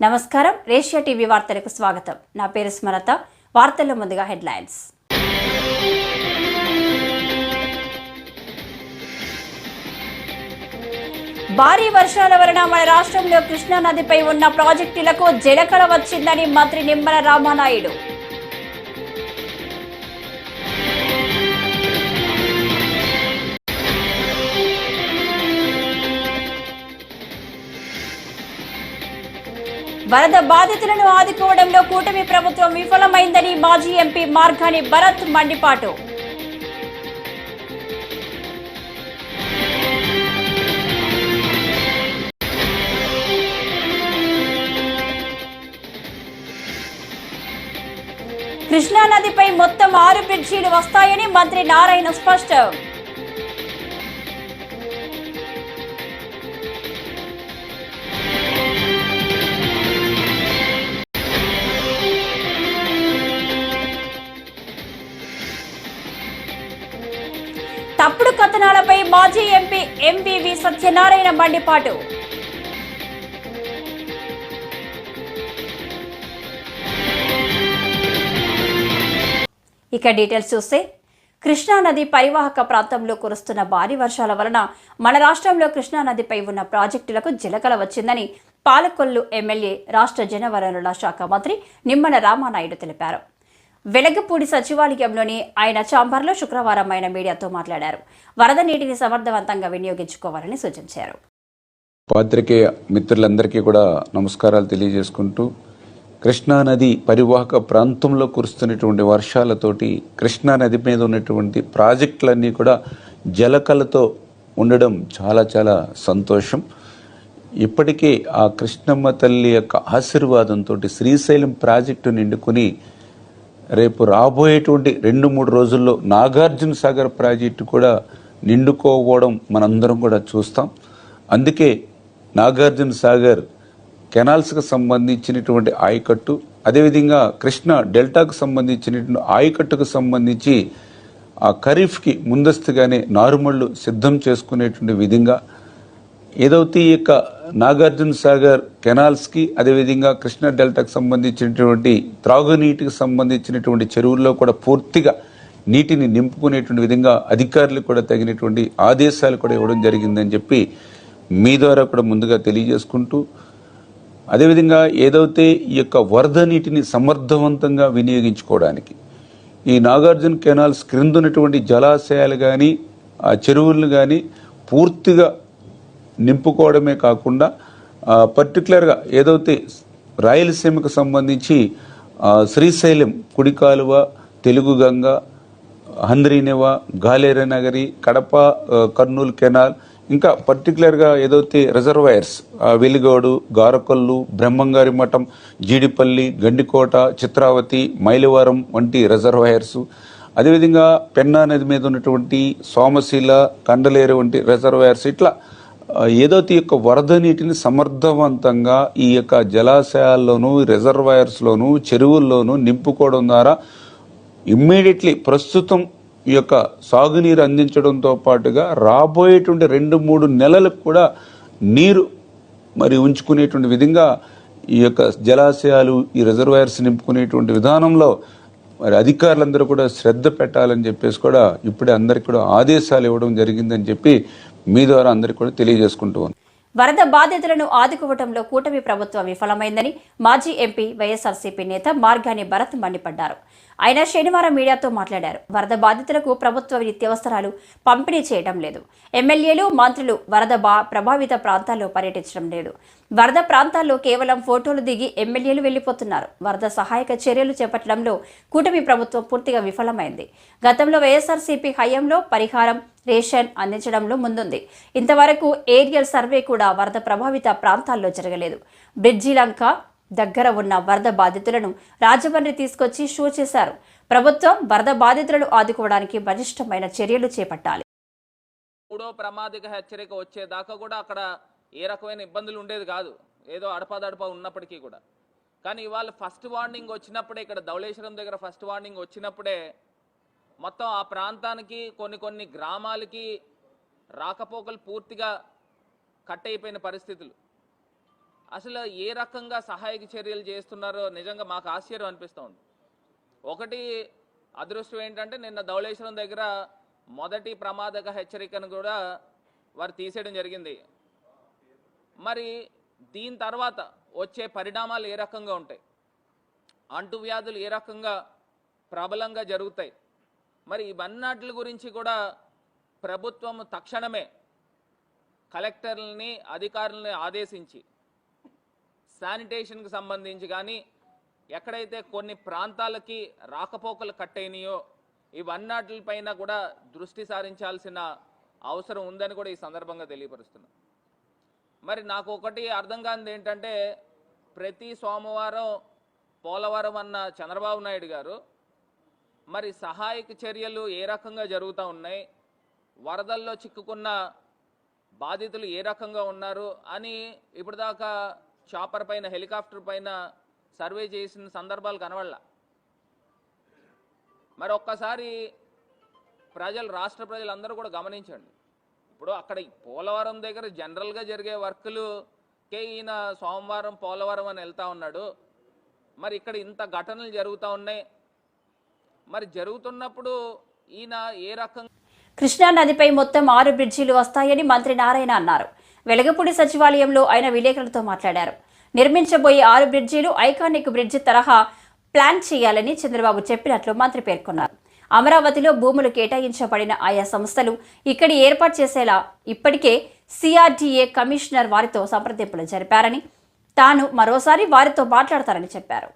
నమస్కారం, రేషియా టీవీ వార్తలకు స్వాగతం. నా పేరు స్మరత. వార్తల్లో ముందుగా హెడ్లైన్స్. భారీ వర్షాల వలన మన రాష్ట్రంలో కృష్ణా నదిపై ఉన్న ప్రాజెక్టులకు జలకళ వచ్చిందని మంత్రి నిమ్మల రామానాయుడు. వరద బాధితులను ఆదుకోవడంలో కూటమి ప్రభుత్వం విఫలమైందని మాజీ ఎంపీ మార్గాని భరత్ మండిపాటు. కృష్ణా నదిపై మొత్తం 6 బ్రిడ్జీలు వస్తాయని మంత్రి నారాయణ స్పష్టం. తప్పుడు కథనాలపై మాజీ ఎంపీ ఎంవివి సత్యనారాయణ మండిపాటు. ఇక డీటెయిల్స్ చూస్తే, కృష్ణా నది పరివాహక ప్రాంతంలో కురుస్తున్న భారీ వర్షాల వలన మన రాష్ట్రంలో కృష్ణా నదిపై ఉన్న ప్రాజెక్టులకు జలకళ వచ్చిందని పాలకొల్లు ఎమ్మెల్యే రాష్ట్ర జలవనరుల శాఖ మంత్రి నిమ్మల రామానాయుడు తెలిపారు. వెలగపూడి సచివాలయంలోని ఆయన ఛాంబర్లో శుక్రవారం ఆయన మీడియాతో మాట్లాడారు. వరద నీటిని సమర్థవంతంగా వినియోగించుకోవాలని సూచించారు. పాత్రికేయ మిత్రులందరికీ కూడా నమస్కారాలు తెలియజేసుకుంటూ, కృష్ణా నది పరివాహక ప్రాంతంలో కురుస్తున్నటువంటి వర్షాలతోటి కృష్ణా నది మీద ఉన్నటువంటి ప్రాజెక్టులన్నీ కూడా జలకళతో ఉండడం చాలా చాలా సంతోషం. ఇప్పటికే ఆ కృష్ణమ్మ తల్లి యొక్క ఆశీర్వాదంతో శ్రీశైలం ప్రాజెక్టు నిండుకుని రేపు రాబోయేటువంటి 2-3 రోజుల్లో నాగార్జున సాగర్ ప్రాజెక్టు కూడా నిండుకోవడం మనందరం కూడా చూస్తాం. అందుకే నాగార్జున సాగర్ కెనాల్స్కి సంబంధించినటువంటి ఆయకట్టు, అదేవిధంగా కృష్ణా డెల్టాకు సంబంధించినటువంటి ఆయకట్టుకు సంబంధించి ఆ ఖరీఫ్కి ముందస్తుగానే నారుమళ్లు సిద్ధం చేసుకునేటువంటి విధంగా ఏదైతే ఈ యొక్క నాగార్జున సాగర్ కెనాల్స్కి, అదేవిధంగా కృష్ణా డెల్టాకు సంబంధించినటువంటి త్రాగునీటికి సంబంధించినటువంటి చెరువుల్లో కూడా పూర్తిగా నీటిని నింపుకునేటువంటి విధంగా అధికారులకు కూడా తగినటువంటి ఆదేశాలు కూడా ఇవ్వడం జరిగిందని చెప్పి మీ ద్వారా కూడా ముందుగా తెలియజేసుకుంటూ, అదేవిధంగా ఏదైతే ఈ యొక్క వరద నీటిని సమర్థవంతంగా వినియోగించుకోవడానికి ఈ నాగార్జున కెనాల్స్ క్రిందున్నటువంటి జలాశయాలు కానీ ఆ చెరువులను కానీ పూర్తిగా నింపుకోవడమే కాకుండా పర్టికులర్గా ఏదైతే రాయలసీమకు సంబంధించి శ్రీశైలం కుడి కాలువ, తెలుగు గంగ, హంద్రీనేవ, గాలేరనగరి, కడప కర్నూలు కెనాల్, ఇంకా పర్టికులర్గా ఏదైతే రిజర్వాయర్స్ వెలిగోడు, గారకొల్లు, బ్రహ్మంగారి మఠం, జీడిపల్లి, గండికోట, చిత్రావతి, మైలవరం వంటి రిజర్వాయర్సు, అదేవిధంగా పెన్నా నది మీద ఉన్నటువంటి సోమశీల, కండలేరు వంటి రిజర్వాయర్స్, ఇట్లా ఏదైతే ఈ యొక్క వరద నీటిని సమర్థవంతంగా ఈ యొక్క జలాశయాల్లోనూ, రిజర్వాయర్స్లోనూ, చెరువుల్లోనూ నింపుకోవడం ద్వారా ఇమ్మీడియట్లీ ప్రస్తుతం ఈ యొక్క సాగునీరు అందించడంతో పాటుగా రాబోయేటువంటి 2-3 నెలలకు కూడా నీరు మరి ఉంచుకునేటువంటి విధంగా ఈ యొక్క జలాశయాలు, ఈ రిజర్వాయర్స్ నింపుకునేటువంటి విధానంలో మరి అధికారులందరూ కూడా శ్రద్ధ పెట్టాలని చెప్పేసి కూడా ఇప్పుడే అందరికీ కూడా ఆదేశాలు ఇవ్వడం జరిగిందని చెప్పి మీ ద్వారా అందరికీ కూడా తెలియజేసుకుంటూ ఉన్నాను. వరద బాధితులను ఆదుకోవడంలో కూటమి ప్రభుత్వం విఫలమైందని మాజీ ఎంపీ వైఎస్ఆర్సీపీ నేత మార్గాని భరత్ మండిపడ్డారు. ఆయన శనివారం మీడియాతో మాట్లాడారు. వరద బాధితులకు ప్రభుత్వ నిత్యావసరాలు పంపిణీ చేయడం లేదు. ఎమ్మెల్యేలు, మంత్రులు వరద ప్రభావిత ప్రాంతాల్లో పర్యటించడం లేదు. వరద ప్రాంతాల్లో కేవలం ఫోటోలు దిగి ఎమ్మెల్యేలు వెళ్లిపోతున్నారు. వరద సహాయక చర్యలు చేపట్టడంలో కూటమి ప్రభుత్వం పూర్తిగా విఫలమైంది. గతంలో వైఎస్ఆర్సీపీ హయాంలో పరిహారం, రేషన్ అందించడంలో ముందుంది. ఇంతవరకు ఏరియల్ సర్వే కూడా వరద ప్రభావిత ప్రాంతాల్లో జరగలేదు. బ్రిడ్జిలంక దగ్గర ఉన్న వరద బాధితులను రాజమండ్రి తీసుకొచ్చి షో చేశారు. ప్రభుత్వం వరద బాధితులను ఆదుకోవడానికి బలిష్టమైన చర్యలు చేపట్టాలి. 3వ ప్రమాదిక హెచ్చరిక వచ్చేదాకా కూడా అక్కడ ఏ రకమైన ఇబ్బందులు ఉండేది కాదు, ఏదో అడపాదడప ఉన్నప్పటికీ కూడా. కానీ ఇవాళ ఫస్ట్ వార్నింగ్ వచ్చినప్పుడే, ఇక్కడ ధవళేశ్వరం దగ్గర ఫస్ట్ వార్నింగ్ వచ్చినప్పుడే మొత్తం ఆ ప్రాంతానికి కొన్ని గ్రామాలకి రాకపోకలు పూర్తిగా కట్ అయిపోయిన పరిస్థితులు. అసలు ఏ రకంగా సహాయక చర్యలు చేస్తున్నారో నిజంగా మాకు ఆశ్చర్యం అనిపిస్తూ ఉంది. ఒకటి అదృష్టం ఏంటంటే నిన్న ధవళేశ్వరం దగ్గర మొదటి ప్రమాదక హెచ్చరికను కూడా వారు తీసేయడం జరిగింది. మరి దీని తర్వాత వచ్చే పరిణామాలు ఏ రకంగా ఉంటాయి, అంటువ్యాధులు ఏ రకంగా ప్రబలంగా జరుగుతాయి, మరి ఇవన్నిటి గురించి కూడా ప్రభుత్వం తక్షణమే కలెక్టర్లని అధికారులని ఆదేశించి శానిటేషన్కి సంబంధించి కానీ ఎక్కడైతే కొన్ని ప్రాంతాలకి రాకపోకలు కట్టయినాయో ఇవన్నిటిపైన కూడా దృష్టి సారించాల్సిన అవసరం ఉందని కూడా ఈ సందర్భంగా తెలియపరుస్తున్నాను. మరి నాకు ఒకటి అర్థం కానిది ఏంటంటే ప్రతి సోమవారం పోలవరం అన్న చంద్రబాబు నాయుడు గారు మరి సహాయక చర్యలు ఏ రకంగా జరుగుతూ ఉన్నాయి, వరదల్లో చిక్కుకున్న బాధితులు ఏ రకంగా ఉన్నారు అని ఇప్పటిదాకా చాపర్ పైన హెలికాప్టర్ పైన సర్వే చేసిన సందర్భాలు కనబడలా. మరి ఒక్కసారి రాష్ట్ర ప్రజలందరూ కూడా గమనించండి. ఇప్పుడు అక్కడ పోలవరం దగ్గర జనరల్గా జరిగే వర్కులుకే ఈయన సోమవారం పోలవరం అని వెళ్తూ ఉన్నాడు. మరి ఇక్కడ ఇంత ఘటనలు జరుగుతూ ఉన్నాయి. మరి జరుగుతున్నప్పుడు ఈయన ఏ రకంగా కృష్ణా నదిపై మొత్తం 6 బ్రిడ్జీలు వస్తాయని మంత్రి నారాయణ అన్నారు. వెలగపూడి సచివాలయంలో ఆయన విలేకరులతో మాట్లాడారు. నిర్మించబోయే 6 బ్రిడ్జీలు ఐకానిక్ బ్రిడ్జి తరహా ప్లాన్ చేయాలని చంద్రబాబు చెప్పినట్లు మంత్రి పేర్కొన్నారు. అమరావతిలో భూములు కేటాయించబడిన ఆయా సంస్థలు ఇక్కడి ఏర్పాటు చేసేలా ఇప్పటికే సిఆర్డీఏ కమిషనర్ వారితో సంప్రదింపులు జరిపారని, తాను మరోసారి వారితో మాట్లాడతారని చెప్పారు.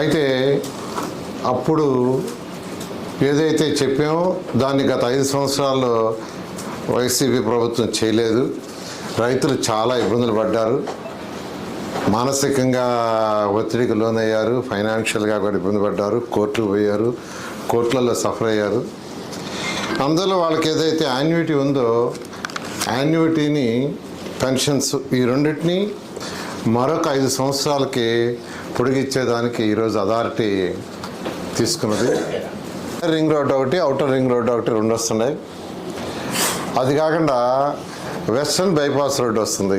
అయితే అప్పుడు ఏదైతే చెప్పామో దాన్ని గత 5 సంవత్సరాల్లో వైసీపీ ప్రభుత్వం చేయలేదు. రైతులు చాలా ఇబ్బందులు పడ్డారు, మానసికంగా ఒత్తిడికి లోనయ్యారు, ఫైనాన్షియల్గా కూడా ఇబ్బంది పడ్డారు, కోర్టుకు పోయారు, కోర్టులలో సఫర్ అయ్యారు. అందులో వాళ్ళకి ఏదైతే యాన్యుటీ ఉందో యాన్యుటీని పెన్షన్స్ ఈ రెండింటినీ మరొక 5 సంవత్సరాలకి పొడిగిచ్చేదానికి ఈరోజు అథారిటీ తీసుకున్నది. రింగ్ రోడ్ ఒకటి, అవుటర్ రింగ్ రోడ్ ఒకటి 2 వస్తున్నాయి. అది కాకుండా వెస్ట్రన్ బైపాస్ రోడ్ వస్తుంది.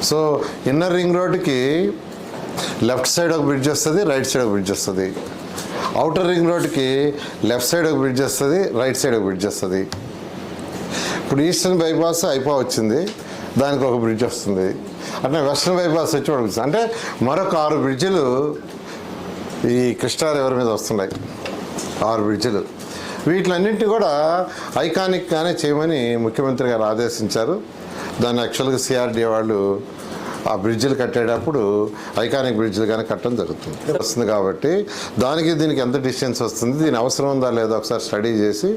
సో ఇన్నర్ రింగ్ రోడ్కి లెఫ్ట్ సైడ్ ఒక బ్రిడ్జ్ వస్తుంది, రైట్ సైడ్ ఒక బ్రిడ్జ్ వస్తుంది. అవుటర్ రింగ్ రోడ్కి లెఫ్ట్ సైడ్ ఒక బ్రిడ్జ్ వస్తుంది, రైట్ సైడ్ ఒక బ్రిడ్జ్ వస్తుంది. ఇప్పుడు ఈస్టర్న్ బైపాస్ వచ్చింది, దానికి ఒక బ్రిడ్జ్ వస్తుంది. అంటే వెస్ట్రన్ బైపాస్ వచ్చి పడుతుంది. అంటే మరొక 6 బ్రిడ్జిలు ఈ కృష్ణా రివర్ మీద వస్తున్నాయి. 6 బ్రిడ్జిలు. వీటిలన్నింటినీ కూడా ఐకానిక్గానే చేయమని ముఖ్యమంత్రి గారు ఆదేశించారు. దాన్ని యాక్చువల్గా సిఆర్డీఏ వాళ్ళు ఆ బ్రిడ్జిలు కట్టేటప్పుడు ఐకానిక్ బ్రిడ్జిలు కానీ కట్టడం వస్తుంది. కాబట్టి దానికి దీనికి ఎంత డిస్టెన్స్ వస్తుంది, దీని అవసరం ఉందా లేదా ఒకసారి స్టడీ చేసి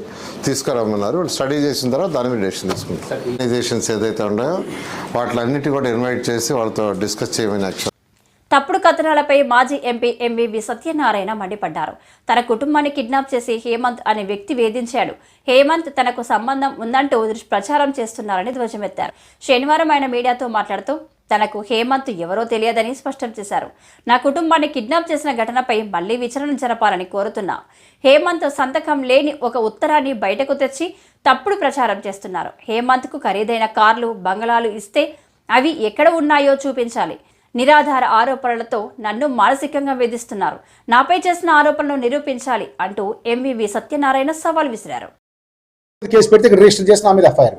తీసుకురమ్మన్నారు. స్టడీ చేసిన తర్వాత దాని మీద డెసిషన్ తీసుకుంటారు. ఆర్గనైజేషన్స్ ఏదైతే ఉన్నాయో వాటిలన్నిటి కూడా ఇన్వైట్ చేసి వాళ్ళతో డిస్కస్ చేయమని యాక్చువల్. తప్పుడు కథనాలపై మాజీ ఎంపీ ఎంవివి సత్యనారాయణ మండిపడ్డారు. తన కుటుంబాన్ని కిడ్నాప్ చేసి హేమంత్ అనే వ్యక్తి వేధించాడు. హేమంత్ తనకు సంబంధం ఉందంటూ ప్రచారం చేస్తున్నారని ధ్వజమెత్తారు. శనివారం ఆయన మీడియాతో మాట్లాడుతూ తనకు హేమంత్ ఎవరో తెలియదని స్పష్టం చేశారు. నా కుటుంబాన్ని కిడ్నాప్ చేసిన ఘటనపై మళ్లీ విచారణ జరపాలని కోరుతున్నా. హేమంత్ సంతకం లేని ఒక ఉత్తరాన్ని బయటకు తెచ్చి తప్పుడు ప్రచారం చేస్తున్నారు. హేమంత్కు ఖరీదైన కార్లు, బంగళాలు ఇస్తే అవి ఎక్కడ ఉన్నాయో చూపించాలి. నిరాధార ఆరోపణలతో నన్ను మానసికంగా వేధిస్తున్నారు. నాపై చేసిన ఆరోపణలు నిరూపించాలి అంటూ ఎంవివి సత్యనారాయణ సవాల్ విసిరారు. కేసు పెడితే ఇక్కడ రిజిస్టర్ చేసి నా మీద ఎఫ్ఐఆర్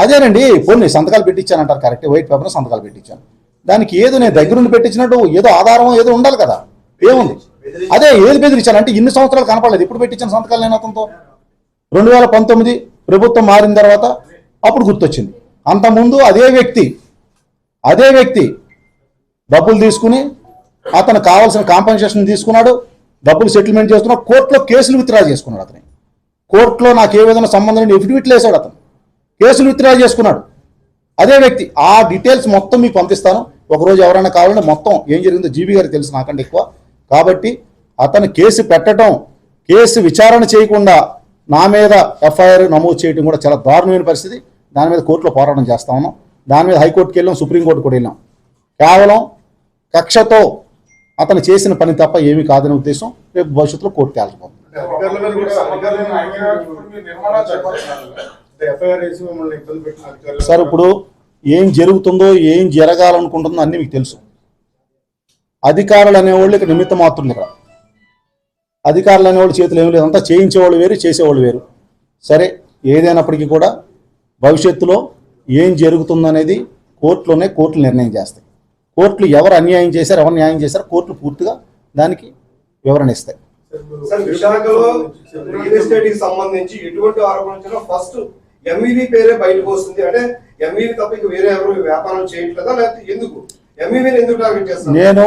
అదేనండి. కొన్ని సంతకాలు పెట్టించానంటారు, కరెక్ట్. వైట్ పేపర్ సంతకాలు పెట్టించాను. దానికి ఏదో నేను దగ్గరుండి పెట్టించినట్టు ఏదో ఆధారం ఏదో ఉండాలి కదా. ఏముంది? అదే ఏది బెదిరించాను అంటే ఇన్ని సంవత్సరాలు కనపడలేదు. ఇప్పుడు పెట్టించిన సంతకాలు నేను అతనితో 2019 ప్రభుత్వం మారిన తర్వాత అప్పుడు గుర్తొచ్చింది. అంతకుముందు అదే వ్యక్తి డబ్బులు తీసుకుని అతను కావాల్సిన కాంపెన్సేషన్ తీసుకున్నాడు, డబ్బులు సెటిల్మెంట్ చేసుకున్నాడు, కోర్టులో కేసులు విత్డ్రా చేసుకున్నాడు. అతని కోర్టులో నాకు ఏ విధంగా సంబంధం లేని ఎఫిడవిట్లు వేసాడు, అతను కేసులు విత్డ్రా చేసుకున్నాడు. అదే వ్యక్తి. ఆ డీటెయిల్స్ మొత్తం మీకు పంపిస్తాను. ఒకరోజు ఎవరైనా కావాలంటే మొత్తం ఏం జరిగిందో జీబీ గారికి తెలుసు నాకంటే ఎక్కువ. కాబట్టి అతను కేసు పెట్టడం, కేసు విచారణ చేయకుండా నా మీద ఎఫ్ఐఆర్ నమోదు చేయడం కూడా చాలా దారుణమైన పరిస్థితి. దాని మీద కోర్టులో పోరాటం చేస్తా ఉన్నాం. దాని మీద హైకోర్టుకి వెళ్ళాం, సుప్రీంకోర్టు కూడా వెళ్ళాం. కేవలం కక్షతో అతను చేసిన పని తప్ప ఏమీ కాదనే ఉద్దేశం రేపు భవిష్యత్తులో కోర్టుకి వెళ్ళకపోతుంది. అధికారుల మీద కూడా ఎఫ్ఐఆర్ వేసి మిమ్మల్ని ఇబ్బంది పెట్టిన అధికారులు సార్ ఇప్పుడు ఏం జరుగుతుందో ఏం జరగాలనుకుంటుందో అన్నీ మీకు తెలుసు. అధికారులు అనేవాళ్ళు ఇక్కడ నిమిత్త మాత్రులు. ఇక్కడ అధికారులు అనేవాళ్ళు చేతులు ఏమి లేదు, అంతా చేయించేవాళ్ళు వేరు, చేసేవాళ్ళు వేరు. సరే, ఏదైనప్పటికీ కూడా భవిష్యత్తులో ఏం జరుగుతుందనేది కోర్టులు నిర్ణయం చేస్తాయి. కోర్టులు ఎవరు అన్యాయం చేశారు, ఎవరు న్యాయం చేశారు, కోర్టులు పూర్తిగా దానికి వివరణ ఇస్తాయి. సార్, విశాఖలో రియల్ ఎస్టేట్ కి సంబంధించి ఎటువంటి ఆరోపణ ఫస్ట్ ఎంఈవి పేరే బయటకు వస్తుంది. అంటే ఎంఈవి తప్ప ఇక వేరే ఎవరు వ్యాపారం చేయట్లేదా, లేకపోతే ఎందుకు ఎంఈవిని ఎందుకు టార్గెట్ చేస్తారు? నేను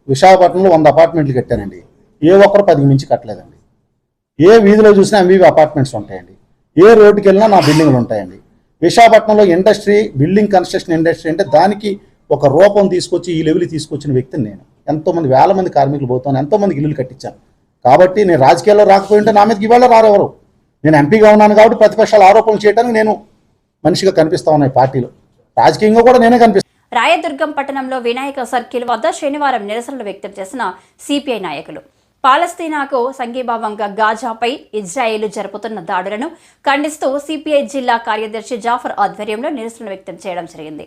విశాఖపట్నంలో 100 అపార్ట్మెంట్లు కట్టానండి. ఏ ఒక్కరు 10 మించి కట్టలేదండి. ఏ వీధిలో చూసినా ఎంఈవి అపార్ట్మెంట్స్ ఉంటాయండి. ఏ రోడ్డుకి వెళ్ళినా నా బిల్డింగ్లు ఉంటాయండి. విశాఖపట్నంలో ఇండస్ట్రీ, బిల్డింగ్ కన్స్ట్రక్షన్ ఇండస్ట్రీ అంటే దానికి ఒక రూపం తీసుకొచ్చి ఈ లెవెల్ తీసుకొచ్చిన వ్యక్తిని నేను. ఎంతోమంది వేల మంది కార్మికులు పోతాను, ఎంతోమందికి ఇల్లులు కట్టించాను. కాబట్టి నేను రాజకీయాల్లో రాకపోయింటే నా మీదకి ఇవాళ రారెవరు. నేను ఎంపీగా ఉన్నాను కాబట్టి ప్రతిపక్షాలు ఆరోపణలు చేయడానికి నేను మనిషిగా కనిపిస్తా ఉన్నాయి పార్టీలో. రాజకీయంగా కూడా నేనే కనిపిస్తాను. రాయదుర్గం పట్టణంలో వినాయక సర్కిల్ వద్ద శనివారం నిరసనలు వ్యక్తం చేసిన సిపిఐ నాయకులు పాలస్తీనాకు సంఘీభావంగా గాజాపై ఇజ్రాయేలు జరుపుతున్న దాడులను ఖండిస్తూ సిపిఐ జిల్లా కార్యదర్శి జాఫర్ ఆధ్వర్యంలో నిరసనలు వ్యక్తం చేయడం జరిగింది.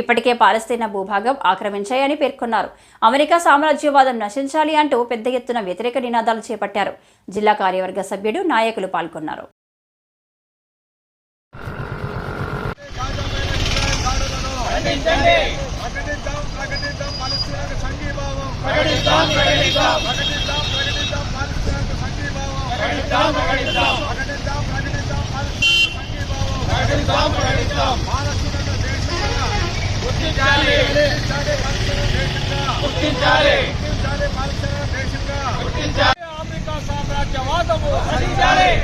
ఇప్పటికే పాలస్తీనా భూభాగం ఆక్రమించాయని పేర్కొన్నారు. అమెరికా సామ్రాజ్యవాదం నశించాలి అంటూ పెద్ద ఎత్తున వ్యతిరేక నినాదాలు చేపట్టారు. జిల్లా కార్యవర్గ సభ్యుడు, నాయకులు పాల్గొన్నారు. అమెరికా సామ్రాజ్యవాదము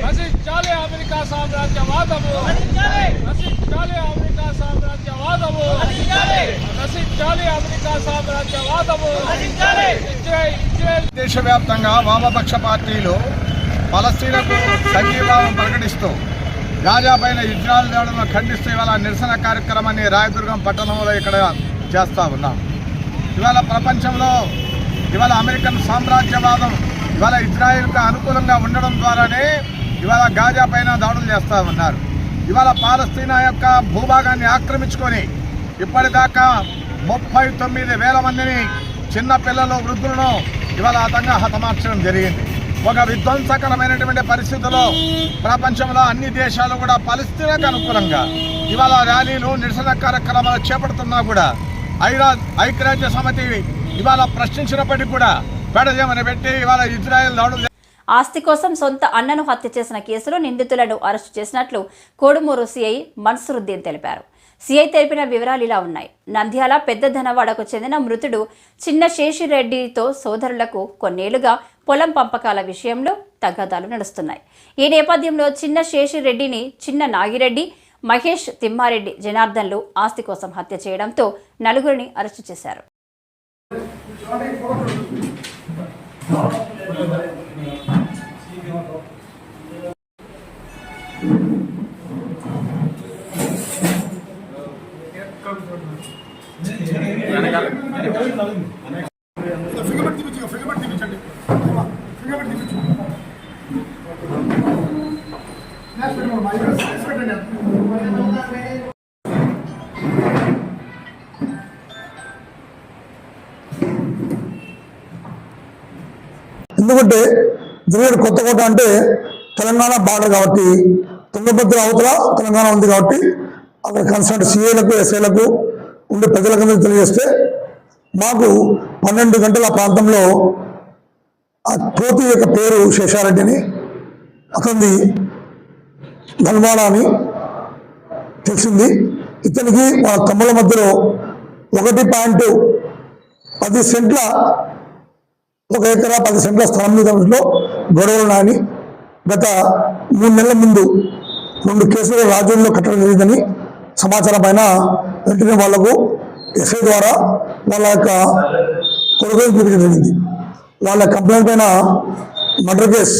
నశించాలి, అమెరికా సామ్రాజ్యవాదము నశించాలి, అమెరికా సామ్రాజ్యవాదము నశించాలి, అమెరికా సామ్రాజ్యవాదము. దేశవ్యాప్తంగా వామపక్ష పార్టీలు పలస్తీనాకు సంఘీభావం ప్రకటిస్తూ గాజా పైన ఇజ్రాయెల్ దాడులను ఖండిస్తూ ఇవాళ నిరసన కార్యక్రమాన్ని రాయదుర్గం పట్టణంలో ఇక్కడ చేస్తూ ఉన్నాం. ఇవాళ ప్రపంచంలో ఇవాళ అమెరికన్ సామ్రాజ్యవాదం ఇవాళ ఇజ్రాయెల్కు అనుకూలంగా ఉండడం ద్వారానే ఇవాళ గాజా పైన దాడులు చేస్తూ ఉన్నారు. ఇవాళ పాలస్తీనా యొక్క భూభాగాన్ని ఆక్రమించుకొని ఇప్పటిదాకా 39,000 మందిని చిన్న పిల్లలు, వృద్ధులను ఇవాళ హతమార్చడం జరిగింది. ఒక విధ్వంసకరమైనటువంటి పరిస్థితుల్లో ప్రపంచంలో అన్ని దేశాలు కూడా పాలస్తీనాకు అనుకూలంగా ఇవాళ ర్యాలీలు, నిరసన కార్యక్రమాలు చేపడుతున్నా కూడా ఐక్యరాజ్య సమితి ఇవాళ ప్రశ్నించినప్పటికీ కూడా పెడజమని పెట్టి ఇవాళ ఇజ్రాయెల్ దాడులు. ఆస్తి కోసం సొంత అన్నను హత్య చేసిన కేసులో నిందితులను అరెస్టు చేసినట్లు కోడుమూరు సిఐ మన్సూరుద్దీన్ తెలిపారు. సిఐ తెలిపిన వివరాలు ఇలా ఉన్నాయి. నంద్యాల పెద్ద ధనవాడకు చెందిన మృతుడు చిన్న శేషిరెడ్డితో సోదరులకు కొన్నేళ్లుగా పొలం పంపకాల విషయంలో తగాదాలు నడుస్తున్నాయి. ఈ నేపథ్యంలో చిన్న శేషిరెడ్డిని చిన్న నాగిరెడ్డి, మహేష్, తిమ్మారెడ్డి, జనార్దన్లు ఆస్తి కోసం హత్య చేయడంతో నలుగురిని అరెస్టు చేశారు. ఎందుకంటే దుర్గడు కొత్తకోట అంటే తెలంగాణ బార్డర్ కాబట్టి, తుంగభద్ర అవతల తెలంగాణ ఉంది కాబట్టి అక్కడ కన్సర్న్ సిఐలకు, ఎస్ఐలకు ఉండే ప్రజలకు తెలియజేస్తే మాకు 12 గంటల ప్రాంతంలో ఆ కోతి యొక్క పేరు శేషారెడ్డిని, అతనిది గల్వాడ అని తెలిసింది. ఇతనికి మా తమ్ముల మధ్యలో 1.10 సెంట్ల 1 ఎకరా 10 సెంట్ల స్థలం మీద గొడవలు నాని గత 3 నెలల ముందు 2 కేసులు రాజుల్లో కట్టడం జరిగిందని సమాచారం పైన వెంటనే వాళ్లకు ఎస్ఐ ద్వారా వాళ్ళ యొక్క కొడుకుని చూపించడం జరిగింది. వాళ్ళ కంప్లైంట్ పైన మర్డర్ కేసు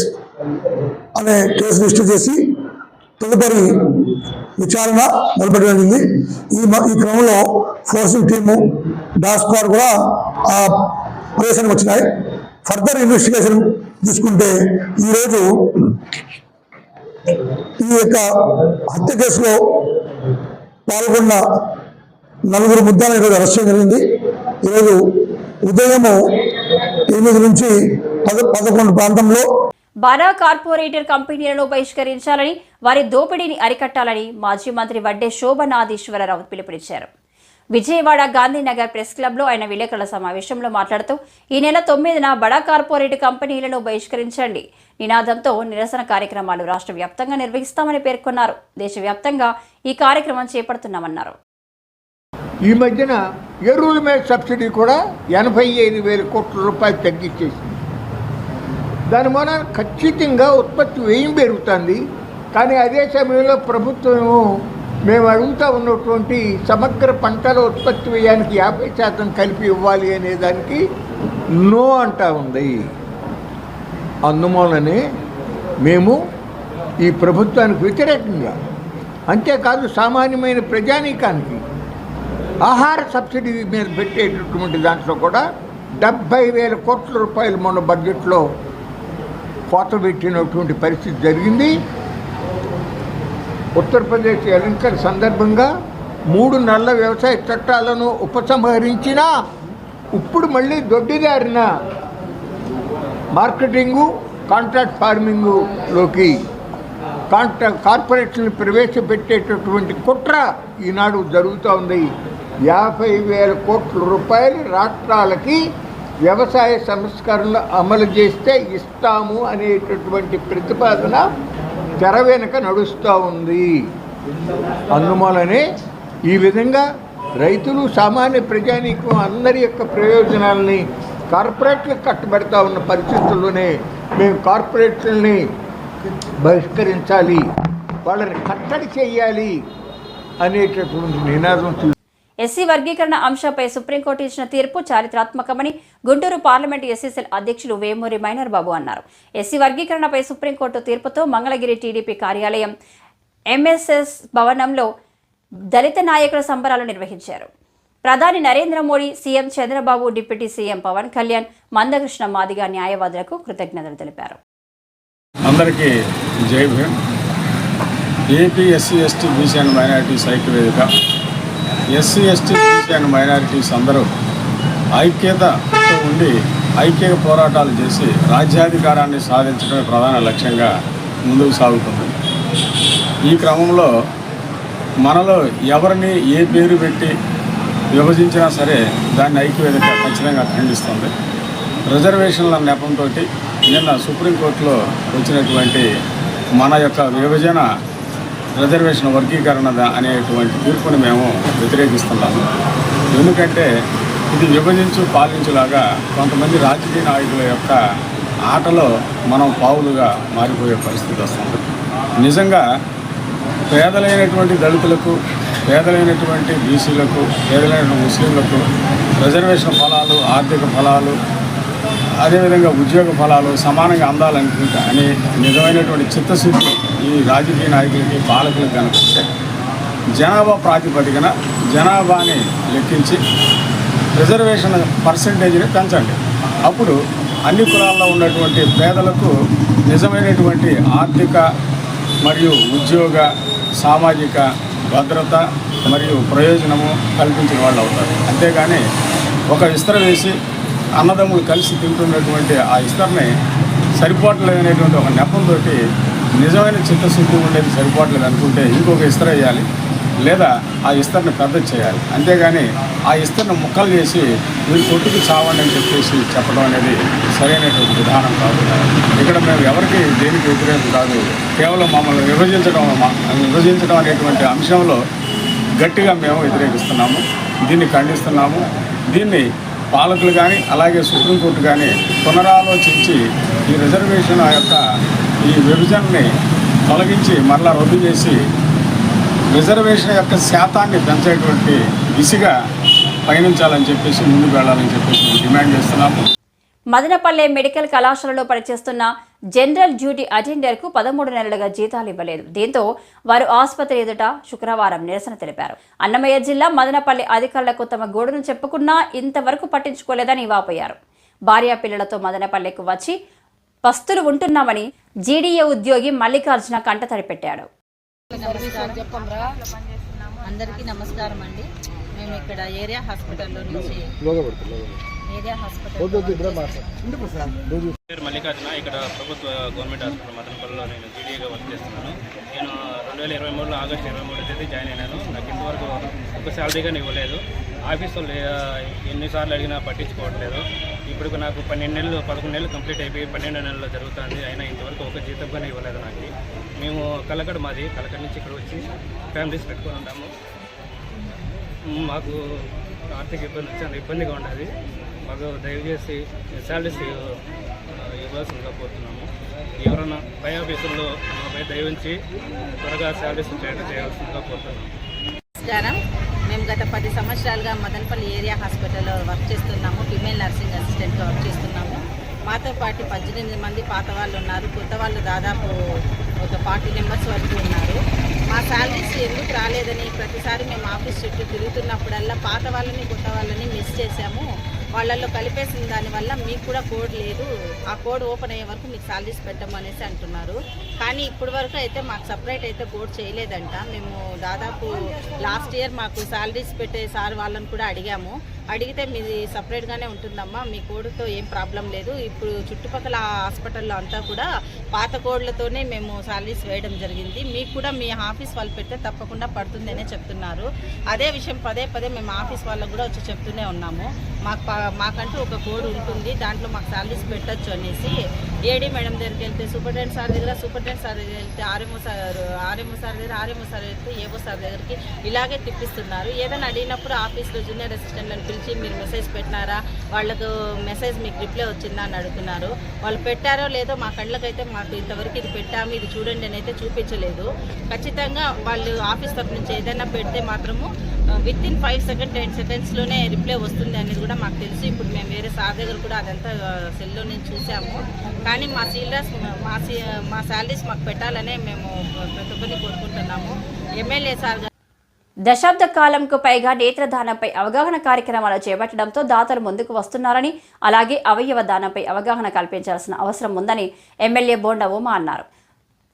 అనే కేసు రిజిస్టర్ చేసి తదుపరి విచారణ మొదలుపెట్టడం జరిగింది. ఈ క్రమంలో ఫోర్సింగ్ టీము, డాగ్ స్క్వాడ్ కూడా ఆ ప్రదేశానికి వచ్చినాయి. ఫర్దర్ ఇన్వెస్టిగేషన్ తీసుకుంటే ఈరోజు ఈ యొక్క హత్య కేసులో పాల్గొన్న నలుగురు ముద్దాలను ఈరోజు అరెస్ట్ చేయడం జరిగింది. ఈరోజు ఉదయం 8 నుంచి 11 ప్రాంతంలో బారా కార్పొరేటర్ కంపెనీలను బహిష్కరించాలని, వారి దోపిడీని అరికట్టాలని మాజీ మంత్రి వడ్డే శోభనాధీశ్వరరావు పిలుపునిచ్చారు. విజయవాడ గాంధీనగర్ ప్రెస్ క్లబ్లో ఆయన విలేకరుల సమావేశంలో మాట్లాడుతూ ఈ నెల 9న బడా కార్పొరేట్ కంపెనీలను బహిష్కరించండి నినాదంతో నిరసన కార్యక్రమాలు రాష్ట్ర వ్యాప్తంగా నిర్వహిస్తామని పేర్కొన్నారు. దేశవ్యాప్తంగా ఈ కార్యక్రమం చేపడుతున్నామన్నారు. ఈ మధ్యన ఎరువుల మీద సబ్సిడీ కూడా 85,000 కోట్ల రూపాయలు తగ్గించేసింది. దాని మూలన ఖచ్చితంగా ఉత్పత్తి వ్యయం పెరుగుతుంది. కానీ అదే సమయంలో ప్రభుత్వం మేము అడుగుతూ ఉన్నటువంటి సమగ్ర పంటల ఉత్పత్తి వ్యయానికి 50% కలిపి ఇవ్వాలి అనే దానికి నో అంటా ఉంది. అందువలనే మేము ఈ ప్రభుత్వానికి వ్యతిరేకంగా, అంతేకాదు సామాన్యమైన ప్రజానీకానికి ఆహార సబ్సిడీ మీద పెట్టేటటువంటి దాంట్లో కూడా 70,000 కోట్ల రూపాయలు మొన్న బడ్జెట్లో కోత పెట్టినటువంటి పరిస్థితి జరిగింది. ఉత్తరప్రదేశ్ ఎన్నికల సందర్భంగా 3 నెలల వ్యవసాయ చట్టాలను ఉపసంహరించినా ఇప్పుడు మళ్ళీ దొడ్డిదారిన మార్కెటింగు, కాంట్రాక్ట్ ఫార్మింగ్లోకి కార్పొరేషన్లు ప్రవేశపెట్టేటటువంటి కుట్ర ఈనాడు జరుగుతూ ఉంది. 50,000 కోట్ల రూపాయలు రాష్ట్రాలకి వ్యవసాయ సంస్కరణలు అమలు చేస్తే ఇస్తాము అనేటటువంటి ప్రతిపాదన తెర వెనుక నడుస్తూ ఉంది. అందువలనే ఈ విధంగా రైతులు, సామాన్య ప్రజానీకం అందరి యొక్క ప్రయోజనాలని కార్పొరేట్లకు కట్టబెడతా ఉన్న పరిస్థితుల్లోనే మేము కార్పొరేట్లని బహిష్కరించాలి, వాళ్ళని కట్టడి చేయాలి అనేటటువంటి నినాదం. ఎస్సీ వర్గీకరణ అంశంపై సుప్రీంకోర్టు ఇచ్చిన తీర్పు చారిత్రాత్మకమని గుంటూరు పార్లమెంటు ఎస్సీ సెల్ అధ్యక్షులు వేమూరి మైనర్ బాబు అన్నారు. ఎస్సీ వర్గీకరణపై సుప్రీంకోర్టు తీర్పుతో మంగళగిరి టీడీపీ కార్యాలయం ఎంఎస్ఎస్ భవనంలో దళిత నాయకుల సంబరాలు నిర్వహించారు. ప్రధాని Narendra Modi, CM Chandrababu, deputy CM Pawan Kalyan, Mandakrishna Madiga న్యాయవాదులకు కృతజ్ఞతలు తెలిపారు. అందరికీ జై Bhim. AP SC ST BC and minorities ఐక్య వేదిక, SC ST BC and minorities అందరూ ఐక్యతతో ఉండి ఐక్య పోరాటాలు చేసి రాజ్యాధికారాన్ని సాధించడమే ప్రధాన లక్ష్యంగా ముందుకు సాగుతుంది. ఈ క్రమంలో మనలో ఎవరిని ఏ పేరు పెట్టి విభజించినా సరే దాన్ని ఐక్యవేదిక ఖచ్చితంగా ఖండిస్తుంది. రిజర్వేషన్ల నెపంతో నిన్న సుప్రీంకోర్టులో వచ్చినటువంటి మన యొక్క విభజన రిజర్వేషన్ వర్గీకరణ అనేటువంటి తీర్పుని మేము వ్యతిరేకిస్తున్నాము. ఎందుకంటే ఇది విభజించు పాలించులాగా కొంతమంది రాజకీయ నాయకుల యొక్క ఆటలో మనం పావులుగా మారిపోయే పరిస్థితి వస్తుంది. నిజంగా పేదలైనటువంటి దళితులకు, పేదలైనటువంటి బీసీలకు, పేదలైనటువంటి ముస్లింలకు రిజర్వేషన్ ఫలాలు, ఆర్థిక ఫలాలు, అదేవిధంగా ఉద్యోగ ఫలాలు సమానంగా అందాలనుకుంటా అని నిజమైనటువంటి చిత్తశుద్ధి ఈ రాజకీయ నాయకులకి, పాలకులకు కనుకుంటే జనాభా ప్రాతిపదికన జనాభాని లెక్కించి రిజర్వేషన్ పర్సంటేజ్ని పెంచండి. అప్పుడు అన్ని కులాల్లో ఉన్నటువంటి పేదలకు నిజమైనటువంటి ఆర్థిక మరియు ఉద్యోగ, సామాజిక భద్రత మరియు ప్రయోజనము కల్పించిన వాళ్ళు అవుతారు. అంతేగాని ఒక ఇస్తర వేసి అన్నదమ్ములు కలిసి తింటున్నటువంటి ఆ ఇస్తర్ని సరిపోవట్లేదనేటువంటి ఒక నెపంతో నిజమైన చిత్తశుద్ధి ఉండేది సరిపోవట్లేదు అనుకుంటే ఇంకొక ఇస్తర వేయాలి, లేదా ఆ ఇస్తర్ని పెద్ద చేయాలి. అంతేగాని ఆ ఇస్తర్ని ముక్కలు చేసి మీరు కొట్టుకు చావండి అని చెప్పేసి చెప్పడం అనేది సరైనటువంటి విధానం కాదు. ఇక్కడ మేము ఎవరికి దేనికి వ్యతిరేకం కాదు, కేవలం మమ్మల్ని విభజించడం అనేటువంటి అంశంలో గట్టిగా మేము వ్యతిరేకిస్తున్నాము, దీన్ని ఖండిస్తున్నాము. దీన్ని పాలకులు కానీ అలాగే సుప్రీంకోర్టు కానీ పునరాలోచించి ఈ రిజర్వేషన్ యొక్క ఈ విభజనని తొలగించి మరలా రద్దు చేసి రిజర్వేషన్ యొక్క శాతాన్ని పెంచేటువంటి దిశగా పయనించాలని చెప్పేసి ముందుకు వెళ్ళాలని చెప్పేసి డిమాండ్ చేస్తున్నాము. మదనపల్లె మెడికల్ కళాశాలలో పనిచేస్తున్న జనరల్ డ్యూటీ అటెండర్కు 13 నెలలుగా జీతాలు ఇవ్వలేదు. దీంతో వారు ఆసుపత్రి ఎదుట శుక్రవారం నిరసన తెలిపారు. అన్నమయ్య జిల్లా మదనపల్లె అధికారులకు తమ గోడును చెప్పుకున్నా ఇంతవరకు పట్టించుకోలేదని వాపోయారు. భార్యా పిల్లలతో మదనపల్లెకు వచ్చి పస్తులు ఉంటున్నామని జీడీఏ ఉద్యోగి మల్లికార్జున కంటతడి పెట్టాడు. అందరికీ నమస్కారం అండి. మేము ఇక్కడ ఏరియా హాస్పిటల్లో నుంచి మల్లికార్జున ఇక్కడ ప్రభుత్వ గవర్నమెంట్ హాస్పిటల్ మదనపల్లిలో నేను జీడీగా వర్క్ చేస్తున్నాను. నేను 2023 ఆగస్టు 23 తేదీ జాయిన్ అయినాను. నాకు ఇంతవరకు ఒక శాలరీ కానీ ఇవ్వలేదు. ఆఫీస్ వాళ్ళు ఎన్నిసార్లు అడిగినా పట్టించుకోవట్లేదు. ఇప్పుడు నాకు 11 నెలలు కంప్లీట్ అయిపోయి 12 నెలలు జరుగుతుంది. అయినా ఇంతవరకు ఒక జీతం కానీ ఇవ్వలేదు నాకు. మేము కలకడ నుంచి ఇక్కడ వచ్చి ఫ్యామిలీస్ పెట్టుకొని ఉంటాము. మాకు ఆర్థిక చాలా ఇబ్బందిగా ఉండదు. మాకు దయచేసి శాలరీస్ ఇవ్వాల్సిందిగా కోరుతున్నాము. ఎవరైనా పై ఆఫీసుల్లో మాపై దయవించి త్వరగా శాలరీస్ చేయాల్సిందిగా కోరుతున్నాము. నమస్కారం. మేము గత 10 సంవత్సరాలుగా మదనపల్లి ఏరియా హాస్పిటల్లో వర్క్ చేస్తున్నాము. ఫిమేల్ నర్సింగ్ అసిస్టెంట్గా వర్క్ చేస్తున్నాము. మాతో పాటు 18 మంది పాత వాళ్ళు ఉన్నారు. కొత్త వాళ్ళు దాదాపు ఒక 40 మెంబర్స్ వరకు ఉన్నారు. మా శాలరీస్ ఎందుకు రాలేదని ప్రతిసారి మేము ఆఫీస్ చుట్టూ తిరుగుతున్నప్పుడల్లా పాత వాళ్ళని కొత్త వాళ్ళని మిస్ చేశాము. వాళ్ళల్లో కలిపేసిన దానివల్ల మీకు కూడా కోడ్ లేదు, ఆ కోడ్ ఓపెన్ అయ్యే వరకు మీకు శాలరీస్ పెట్టము అనేసి అంటున్నారు. కానీ ఇప్పటి వరకు అయితే మాకు సపరేట్ అయితే కోడ్ చేయలేదంట. మేము దాదాపు లాస్ట్ ఇయర్ మాకు శాలరీస్ పెట్టే సార్ వాళ్ళని కూడా అడిగితే మీది సపరేట్గానే ఉంటుందమ్మా, మీ కోడ్తో ఏం ప్రాబ్లం లేదు. ఇప్పుడు చుట్టుపక్కల హాస్పిటల్లో అంతా కూడా పాత కోడ్లతోనే మేము శాలరీస్ వేయడం జరిగింది. మీకు కూడా మీ ఆఫీస్ వాళ్ళు పెడితే తప్పకుండా పడుతుందనే చెప్తున్నారు. అదే విషయం పదే మేము ఆఫీస్ వాళ్ళకు కూడా వచ్చి చెప్తూనే ఉన్నాము. మాకంటూ ఒక కోడ్ ఉంటుంది, దాంట్లో మాకు శాలరీస్ పెట్టచ్చు అనేసి. ఏడీ మేడం దగ్గరికి వెళ్తే సూపరింటెండెంట్ సార్ దగ్గర వెళ్తే ఆర్ఎంఓ సార్ దగ్గర వెళ్తే ఏవో సార్ దగ్గరికి ఇలాగే తిప్పిస్తున్నారు. ఏదైనా అడిగినప్పుడు ఆఫీస్లో జూనియర్ అసిస్టెంట్లను పిలిచి మీరు మెసేజ్ పెట్టినారా, వాళ్ళకు మెసేజ్ మీకు రిప్లై వచ్చిందా అని అడుగుతున్నారు. వాళ్ళు పెట్టారో లేదో మా కళ్ళకైతే మాకు ఇంతవరకు ఇది పెట్టాము ఇది చూడండి అని అయితే చూపించలేదు. ఖచ్చితంగా వాళ్ళు ఆఫీస్ తరఫు నుంచి ఏదైనా పెడితే మాత్రము విత్ ఇన్ 5 సెకండ్స్ 10 సెకండ్స్లోనే రిప్లై వస్తుంది అనేది కూడా మాకు తెలుసు. ఇప్పుడు మేము వేరే సార్ దగ్గర కూడా అదంతా సెల్లో నుంచి చూసాము. కానీ మా శాలరీస్ మాకు పెట్టాలనే మేము ప్రతి ఒక్కరిని కోరుకుంటున్నాము. ఎమ్మెల్యే సార్ దశాబ్ద కాలంకు పైగా నేత్రదానంపై అవగాహన కార్యక్రమాలు చేపట్టడంతో దాతలు ముందుకు వస్తున్నారని, అలాగే అవయవ దానంపై అవగాహన కల్పించాల్సిన అవసరం ఉందని ఎమ్మెల్యే బోండా ఉమా అన్నారు.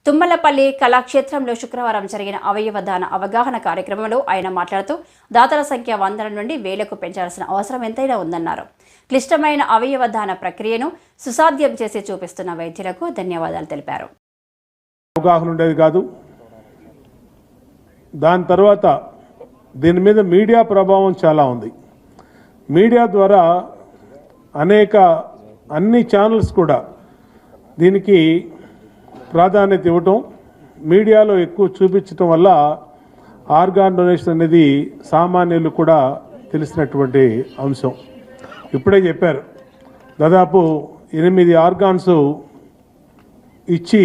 తుమ్మలపల్లి కళాక్షేత్రంలో శుక్రవారం జరిగిన అవయవ దాన అవగాహన కార్యక్రమంలో ఆయన మాట్లాడుతూ దాతల సంఖ్య 100 నుండి 1000కు పెంచాల్సిన అవసరం ఎంతైనా ఉందన్నారు. క్లిష్టమైన అవయవ దాన ప్రక్రియను సుసాధ్యం చేసి చూపిస్తున్న వైద్యులకు ధన్యవాదాలు తెలిపారు. అవగాహన ఉండేది కాదు. దాని తర్వాత దీని మీద మీడియా ప్రభావం చాలా ఉంది. మీడియా ద్వారా అన్ని ఛానల్స్ కూడా దీనికి ప్రాధాన్యత ఇవ్వటం, మీడియాలో ఎక్కువ చూపించటం వల్ల ఆర్గాన్ డొనేషన్ అనేది సామాన్యులు కూడా తెలిసినటువంటి అంశం. ఇప్పుడే చెప్పారు, దాదాపు 8 ఆర్గాన్స్ ఇచ్చి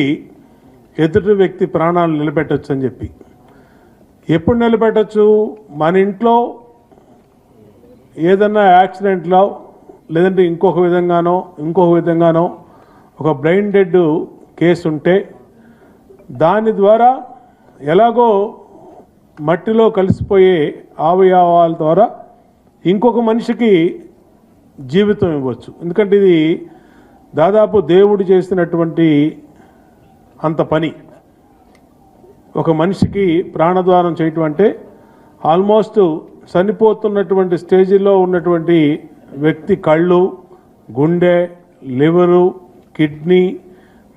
ఎదుటి వ్యక్తి ప్రాణాలు నిలబెట్టచ్చు అని చెప్పి. ఎప్పుడు నిలబెట్టచ్చు? మన ఇంట్లో ఏదన్నా యాక్సిడెంట్లో లేదంటే ఇంకొక విధంగానో ఒక బ్రెయిన్ డెడ్ కేసు ఉంటే దాని ద్వారా ఎలాగో మట్టిలో కలిసిపోయే అవయవాల ద్వారా ఇంకొక మనిషికి జీవితం ఇవ్వచ్చు. ఎందుకంటే ఇది దాదాపు దేవుడు చేసినటువంటి అంత పని. ఒక మనిషికి ప్రాణద్వారం చేయటం అంటే ఆల్మోస్ట్ చనిపోతున్నటువంటి స్టేజిలో ఉన్నటువంటి వ్యక్తి కళ్ళు, గుండె, లివరు, కిడ్నీ,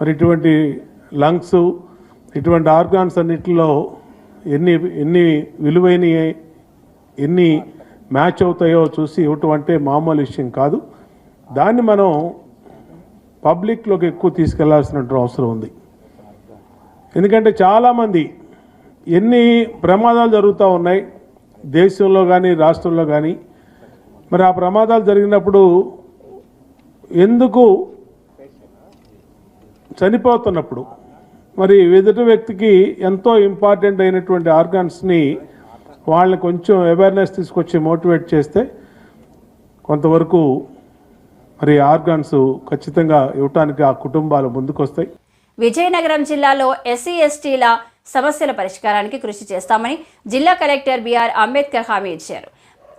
మరి ఇటువంటి లంగ్స్, ఇటువంటి ఆర్గాన్స్ అన్నిటిలో ఎన్ని విలువైన ఎన్ని మ్యాచ్ అవుతాయో చూసి ఇవ్వటం అంటే మామూలు విషయం కాదు. దాన్ని మనం పబ్లిక్లోకి ఎక్కువ తీసుకెళ్లాల్సిన అవసరం ఉంది. ఎందుకంటే చాలామంది ఎన్ని ప్రమాదాలు జరుగుతూ ఉన్నాయి దేశంలో కానీ రాష్ట్రంలో కానీ. మరి ఆ ప్రమాదాలు జరిగినప్పుడు ఎందుకు చనిపోతున్నప్పుడు మరి ఎదుటి వ్యక్తికి ఎంతో ఇంపార్టెంట్ అయినటువంటి ఆర్గాన్స్ని వాళ్ళని కొంచెం అవేర్నెస్ తీసుకొచ్చి మోటివేట్ చేస్తే కొంతవరకు మరి ఆర్గాన్స్ ఖచ్చితంగా ఇవ్వటానికి ఆ కుటుంబాలు ముందుకొస్తాయి. విజయనగరం జిల్లాలో ఎస్సీ/ఎస్టీల సమస్యల పరిష్కారానికి కృషి చేస్తామని జిల్లా కలెక్టర్ బిఆర్ అంబేద్కర్ హామీ ఇచ్చారు.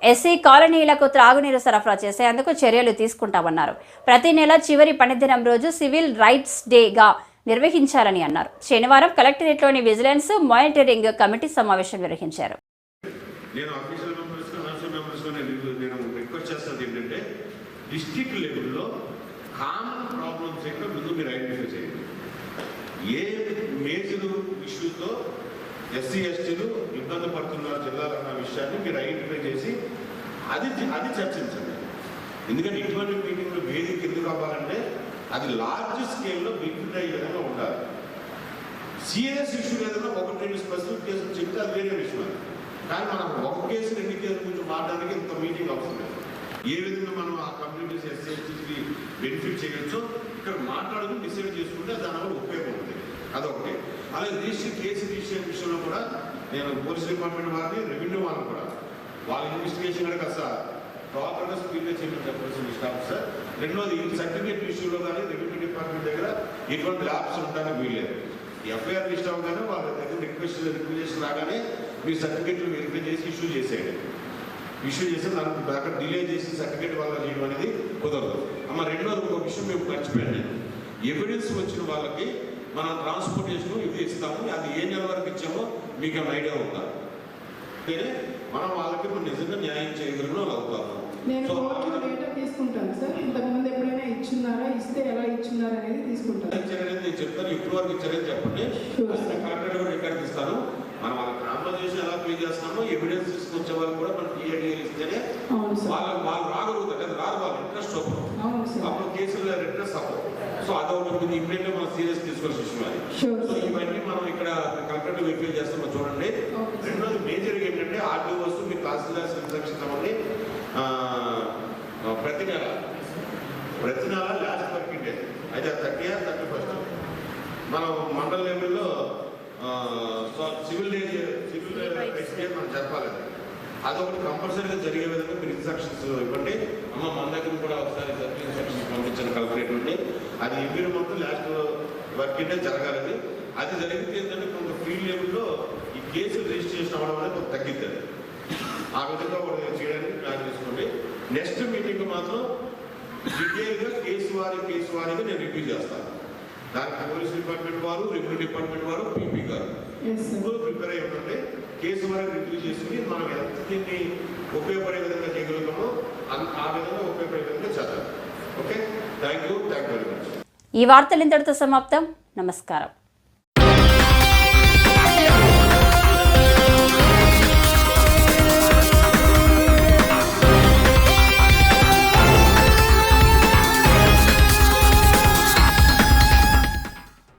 ఎస్సీ కాలనీలకు త్రాగునీరు సరఫరా చేసేందుకు చర్యలు తీసుకుంటామన్నారు. ప్రతి నెల చివరి పనిదినం రోజు సివిల్ రైట్స్ డేగా నిర్వహించాలని అన్నారు. శనివారం కలెక్టరేట్లోని విజిలెన్స్ మానిటరింగ్ కమిటీ సమావేశం నిర్వహించారు. నేను ఆఫీషియల్ మెంబర్స్గా నేషనల్ మెంబర్స్గా నేను రిక్వెస్ట్ చేస్తున్నది ఏంటంటే డిస్ట్రిక్ట్ లెవెల్లో కామన్ ప్రాబ్లమ్స్ ఏంటో ముందు మీరు ఐడెంటిఫై చేయండి. ఏ మేజర్ ఇష్యూతో ఎస్సీ ఎస్టీలు ఇబ్బంది పడుతున్నారు జిల్లాలో అన్న విషయాన్ని మీరు ఐడెంటిఫై చేసి అది చర్చించండి. ఎందుకంటే ఇటువంటి మీటింగ్లు వేదిక ఎందుకు అవ్వాలంటే అది లార్జ్ స్కేల్లో బెనిఫిట్ అయ్యే విధంగా ఉండాలి. సీరియస్ ఇష్యూ ఏదైనా 1-2 స్పెసిఫిక్ కేసులు చెప్తే అది వేరే విషయం. కానీ మనం ఒక కేసు 2 కేసుల గురించి మాట్లాడడానికి ఇంత మీటింగ్ అవసరం లేదు. ఏ విధంగా మనం ఆ కమ్యూనిటీస్ ఎస్సీ ఎస్టీకి బెనిఫిట్ చేయొచ్చో ఇక్కడ మాట్లాడుకుని డిసైడ్ చేసుకుంటే దానివల్ల ఉపయోగం ఉంటుంది. అదొకటి. అలాగే కేసు రిజిస్ట్రేషన్ విషయంలో కూడా నేను పోలీస్ డిపార్ట్మెంట్ వారిని, రెవెన్యూ వాళ్ళని కూడా వాళ్ళ ఇన్వెస్టిగేషన్ కూడా కాస్త ప్రాపర్గా స్పీడ్గా చేయమని చెప్పాల్సిన స్టాఫ్ సార్. రెండోది ఈ సర్టిఫికేట్ ఇష్యూలో కానీ రెవెన్యూ డిపార్ట్మెంట్ దగ్గర ఎటువంటి ల్యాబ్స్ ఉండడానికి వీల్లేదు. ఎఫ్ఐఆర్ లిస్ట్ అవ్వగానే వాళ్ళ దగ్గర రిక్వెస్ట్ రాగానే మీ సర్టిఫికేట్లు వెరిఫై చేసి ఇష్యూ చేసేయండి. ఇష్యూ చేసి దానికి దాకా డిలే చేసి సర్టిఫికేట్ వల్ల చేయడం అనేది కుదరదు. రెండోది ఒక విషయం మేము మర్చిపోయాను. ఎవిడెన్స్ వచ్చిన వాళ్ళకి మనం ట్రాన్స్పోర్టేషన్ ఇది ఇస్తాము. అది ఏ నెల వరకు ఇచ్చామో మీకు ఏమైనా ఐడియా ఉందా? అంటేనే మనం వాళ్ళకి నిజంగా న్యాయం చేయగలిగిన వాళ్ళు అవుతాము. తీసుకుంటాను సార్. ఇంతకుముందు ఎప్పుడైనా ఇచ్చున్నారా, ఇస్తే ఎలా ఇచ్చున్నారు అనేది తీసుకుంటాను. ఇచ్చారనేది నేను చెప్తాను. ఇప్పుడు వరకు ఇచ్చారని చెప్పండి. కలెక్టర్ కూడా రికార్డు ఇస్తాను. మనం వాళ్ళ కాంపన్సేషన్ ఎలా పే చేస్తామో ఎవిడెన్స్ తీసుకొచ్చే వాళ్ళు కూడా మనం టీఐడీఎల్ ఇస్తేనే వాళ్ళు రాగలుగుతారు. అది రాదు, వాళ్ళు ఇంట్రెస్ట్ చూపరు. అప్పుడు కేసులు ఇంట్రెస్ట్ అవ్వదు. సో అదొకటి ఇమ్మీడియట్గా మనం సీరియస్ తీసుకోవాల్సిన విషయం అది. సో ఇవన్నీ మనం ఇక్కడ కలెక్టర్ వెరిఫై చేస్తామో చూడండి. రెండోది మేజర్గా ఏంటంటే ఆర్డీఓస్ మీ తహసీల్దార్స్ ఇన్స్ట్రక్షన్స్ అవ్వండి. ప్రతి నెల లాస్ట్ వర్కింగ్ డే అయితే 30th 31st మనం మండల లెవెల్లో సివిల్ రైట్స్ డే మనం జరపాలి. అదొకటి కంపల్సరీగా జరిగే విధంగా మీరు ఇన్స్ట్రక్షన్స్ ఇవ్వండి. మన దగ్గర కూడా ఒకసారి ఇన్స్ట్రక్షన్స్ పంపించిన కలెక్టరేట్ నుండి అది every month last working day జరగాలి. అది జరిగితే ఏంటంటే కొంత ఫీల్డ్ లెవెల్లో ఈ కేసులు రిజిస్ట్రేషన్ అవ్వడం అనేది కొంత తగ్గిద్దండి. ఆ విధంగా కూడా చేయడానికి ప్లాన్ చేసుకోండి. నెక్స్ట్ మీటింగ్ మాత్రం డీటెయిల్గా కేసు వారీగా నేను రివ్యూ చేస్తాను. దానికి పోలీస్ డిపార్ట్మెంట్ వారు, రెవెన్యూ డిపార్ట్మెంట్ వారు, పీపీ గారు ఇప్పుడు ప్రిపేర్ అయ్యి ఉంటే కేసు వారికి రివ్యూ చేసుకుని మనం ఎంత దీన్ని ఉపయోగపడే విధంగా చేయగలుగుతామో ఆ విధంగా ఉపయోగపడే విధంగా చేద్దాం. Okay, thank you very much. ఈ వార్తలు ఇంతటితో సమాప్తం. నమస్కారం.